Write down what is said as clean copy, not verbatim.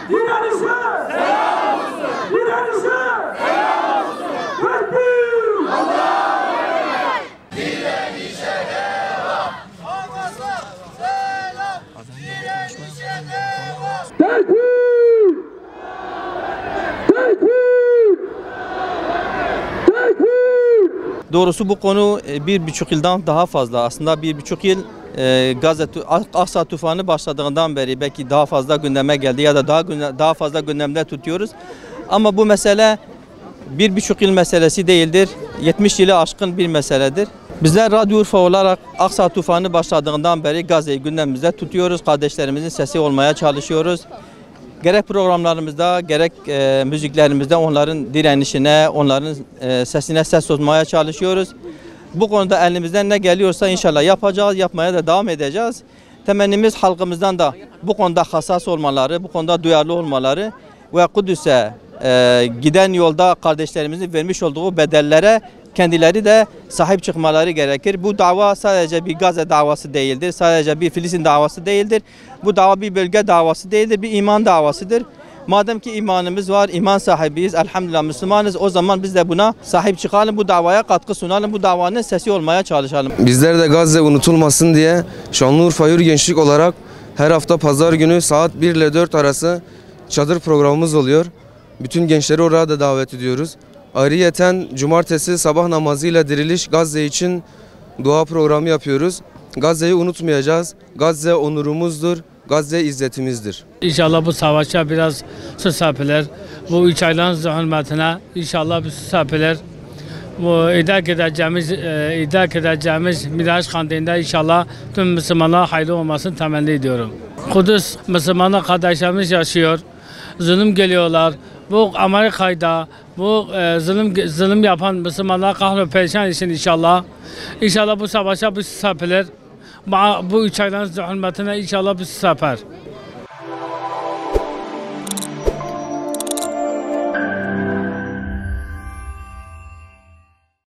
Direnişe selam olsun. Direnişe selam olsun. Tekbir! Allahu Ekber! Direnişe devam! Olmazsa selam! Direnişe devam! Tekbir! Tekbir! Tekbir! Doğrusu bu konu 1,5 yıldan daha fazla. Aslında 1,5 yıl Gazze Aksa tufanı başladığından beri belki daha fazla gündeme geldi ya da daha fazla gündemde tutuyoruz. Ama bu mesele 1,5 yıl meselesi değildir. 70 yılı aşkın bir meseledir. Bizler Radyo Urfa olarak Aksa tufanı başladığından beri Gazze'yi gündemimizde tutuyoruz. Kardeşlerimizin sesi olmaya çalışıyoruz. Gerek programlarımızda gerek müziklerimizde onların direnişine, onların sesine ses olmaya çalışıyoruz. Bu konuda elimizden ne geliyorsa inşallah yapacağız, yapmaya da devam edeceğiz. Temennimiz halkımızdan da bu konuda hassas olmaları, bu konuda duyarlı olmaları ve Kudüs'e giden yolda kardeşlerimizin vermiş olduğu bedellere kendileri de sahip çıkmaları gerekir. Bu dava sadece bir Gazze davası değildir, sadece bir Filistin davası değildir. Bu dava bir bölge davası değildir, bir iman davasıdır. Madem ki imanımız var, iman sahibiyiz, elhamdülillah Müslümanız, o zaman biz de buna sahip çıkalım, bu davaya katkı sunalım, bu davanın sesi olmaya çalışalım. Bizler de Gazze unutulmasın diye Şanlıurfa Hür Gençlik olarak her hafta pazar günü saat 1 ile 4 arası çadır programımız oluyor. Bütün gençleri oraya da davet ediyoruz. Ayrıyeten cumartesi sabah namazıyla diriliş Gazze için dua programı yapıyoruz. Gazze'yi unutmayacağız. Gazze onurumuzdur. Gazze izzetimizdir. İnşallah bu savaşa biraz su serpilir. Bu 3 ayların zulmetine inşallah bir su serpilir. Bu idrak edeceğimiz Miraç Kandili'nde inşallah tüm Müslümanlara hayırlı olmasını temenni ediyorum. Kudüs Müslümanlar kardeşlerimiz yaşıyor. Zulüm geliyorlar. Bu Amerika'da bu zulüm yapan Müslümanlar kahrolup perişan için inşallah. İnşallah bu savaşa bir su serpilir. Bu 3 ayların zulmetine inşallah bir su serper.